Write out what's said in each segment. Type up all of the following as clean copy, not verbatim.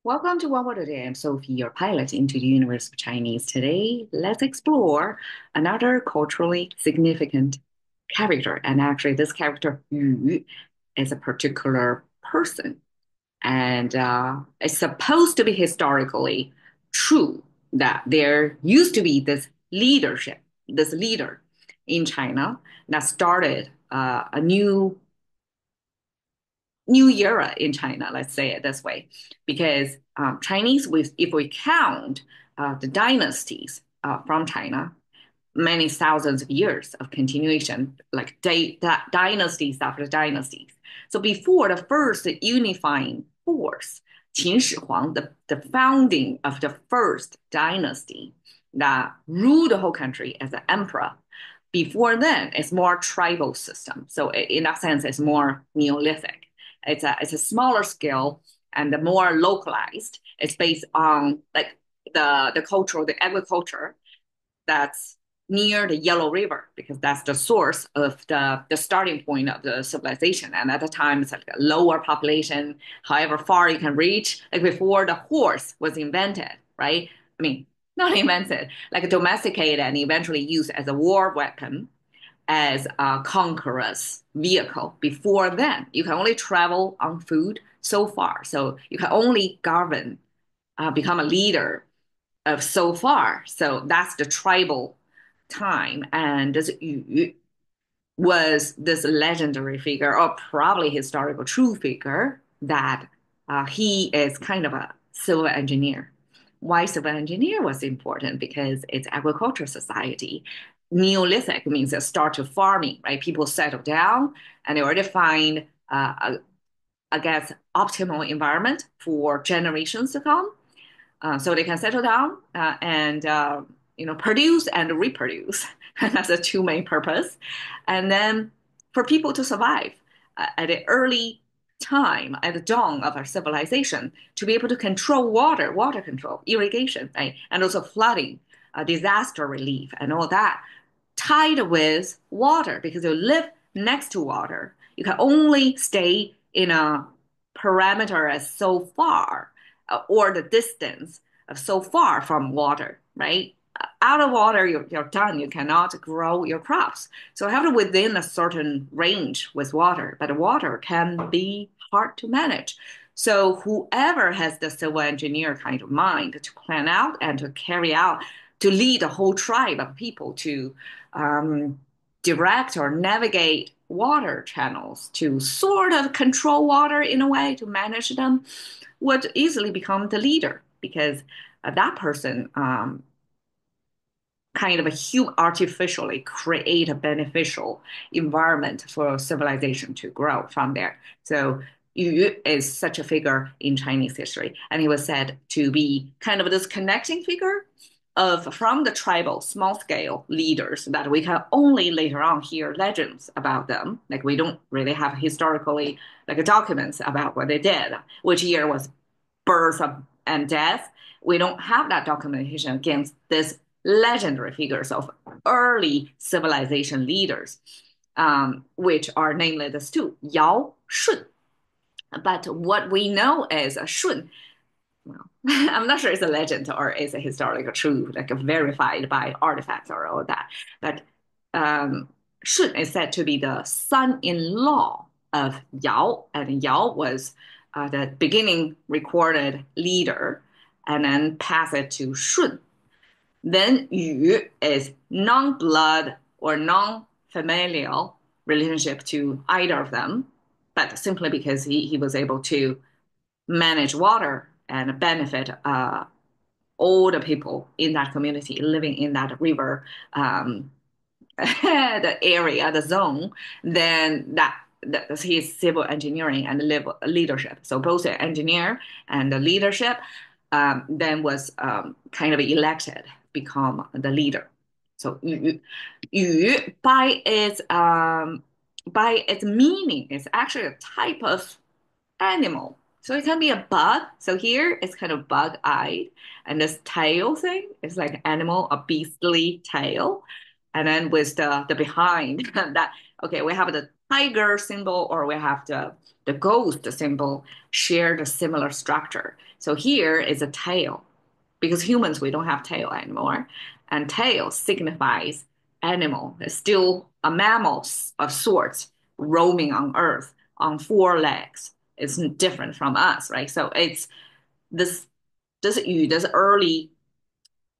Welcome to One Word a Day. I'm Sophie, your pilot into the universe of Chinese. Today, let's explore another culturally significant character. And actually, this character, Yu, is a particular person. And it's supposed to be historically true that there used to be this leader in China that started a new era in China, let's say it this way, because Chinese, if we count the dynasties from China, many thousands of years of continuation, like dynasties after dynasties. So before the first unifying force, Qin Shi Huang, the founding of the first dynasty that ruled the whole country as an emperor, before then, it's more tribal system. So in that sense, it's more Neolithic. It's a smaller scale and more localized. It's based on like the agriculture that's near the Yellow River because that's the source of the starting point of the civilization. And at the time, it's like a lower population, however far you can reach. Like before the horse was invented, right? I mean, not invented, like domesticated and eventually used as a war weapon, as a conqueror's vehicle. Before then, you can only travel on food so far. So you can only become a leader of so far. So that's the tribal time. And this Yu was this legendary figure, or probably historical true figure, that he is kind of a civil engineer. Why civil engineer was important? Because it's agricultural society. Neolithic means a start to farming, right? People settle down and they already find, I guess, optimal environment for generations to come, so they can settle down and produce and reproduce. That's the two main purpose. And then for people to survive at the early time, at the dawn of our civilization, to be able to control water control, irrigation, right? And also flooding, disaster relief, and all that tied with water because you live next to water. You can only stay in a parameter as so far or the distance of so far from water, right? Out of water, you're done. You cannot grow your crops. So you have to within a certain range with water, but water can be hard to manage. So whoever has the civil engineer kind of mind to plan out and to carry out, to lead a whole tribe of people to um, direct or navigate water channels, to sort of control water in a way, to manage them, would easily become the leader because that person kind of artificially create a beneficial environment for civilization to grow from there. So Yu is such a figure in Chinese history, and he was said to be kind of this connecting figure of from the tribal small scale leaders that we can only later on hear legends about them. Like we don't really have historically like documents about what they did, which year was birth and death. We don't have that documentation against this legendary figures of early civilization leaders, which are namely the two, Yao, Shun. But what we know is Shun, well, I'm not sure it's a legend or it's a historical truth, like verified by artifacts or all that. But Shun is said to be the son-in-law of Yao, and Yao was the beginning recorded leader, and then pass it to Shun. Then Yu is non-blood or non-familial relationship to either of them, but simply because he was able to manage water and benefit all the people in that community living in that river, the area, the zone, then that his civil engineering and leadership. So both the engineer and the leadership then was kind of elected, become the leader. So yu by its meaning is actually a type of animal. So it can be a bug. So here it's kind of bug-eyed, and this tail thing is like animal, a beastly tail. And then with the behind that, okay, we have the tiger symbol or we have the ghost symbol shared a similar structure. So here is a tail, because humans, we don't have tail anymore. And tail signifies animal. It's still a mammal of sorts roaming on Earth on four legs. It's different from us, right? So it's this this early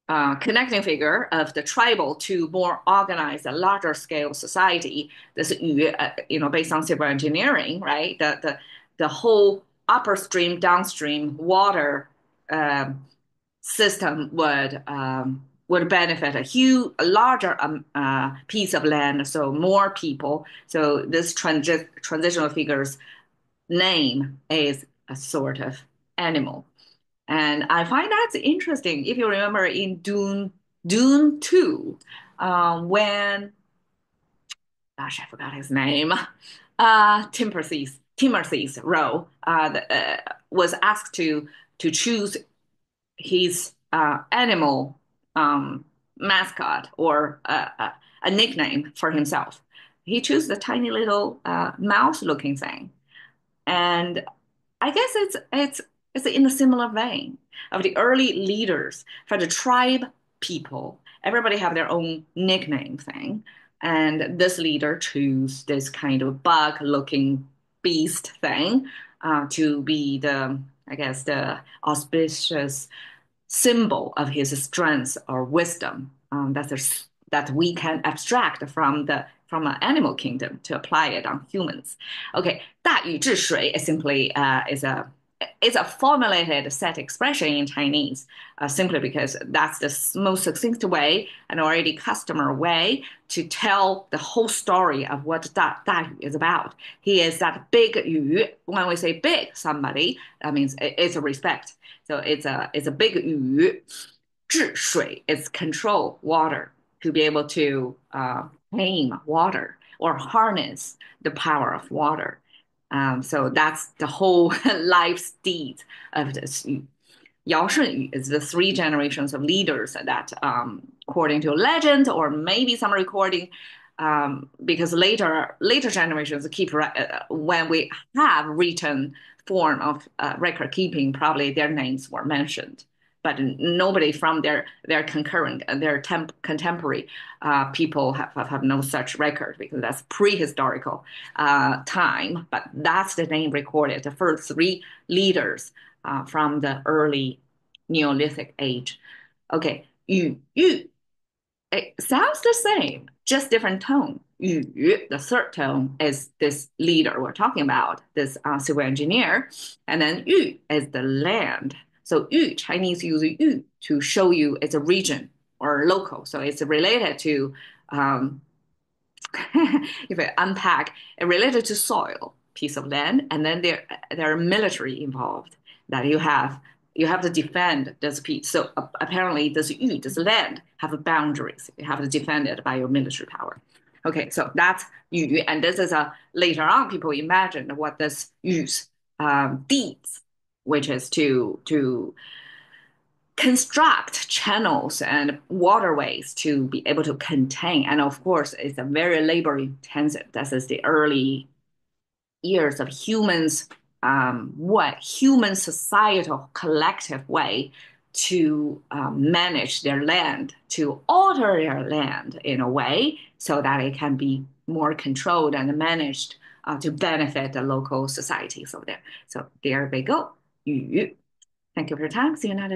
connecting figure of the tribal to more organized, larger scale society. This, based on civil engineering, right? The whole upstream, downstream water um, system would benefit a larger piece of land, so more people. So this transitional figure's name is a sort of animal. And I find that's interesting. If you remember in Dune 2, when, gosh, I forgot his name, Timothy's role was asked to choose his animal mascot or a nickname for himself. He chose the tiny little mouse-looking thing. And I guess it's in a similar vein of the early leaders for the tribe people. Everybody have their own nickname thing, and this leader chose this kind of bug-looking beast thing to be the, I guess, the auspicious symbol of his strength or wisdom. That we can abstract from an animal kingdom to apply it on humans. Okay, 大禹治水 is simply is a formulated set expression in Chinese, simply because that's the most succinct way and already customer way to tell the whole story of what Yu is about. He is that big Yu. When we say big somebody, that means it's a respect. So it's a big Yu. 治水 is control water, to be able to tame water or harness the power of water. So that's the whole life deed of this Yu. Yao Shunyu is the three generations of leaders that, according to legend or maybe some recording, because later generations keep when we have written form of record keeping, probably their names were mentioned, but nobody from their concurrent contemporary people have no such record, because that's prehistorical time. But that's the name recorded. The first three leaders from the early Neolithic age. Okay, yu, it sounds the same, just different tone. Yu, the third tone, is this leader we're talking about, this civil engineer. And then yu is the land. So yu, Chinese use yu to show you it's a region or local. So it's related to, if I unpack, it related to soil, piece of land. And then there are military involved, that you have to defend this piece. So apparently this land have boundaries. You have to defend it by your military power. Okay, so that's yu, and this is a later on people imagined what this yu's deeds, which is to construct channels and waterways to be able to contain. And of course, it's a very labor intensive. This is the early years of humans, what human societal collective way to manage their land, to alter their land in a way so that it can be more controlled and managed to benefit the local societies over there. So there we go. Thank you for your time. See you next.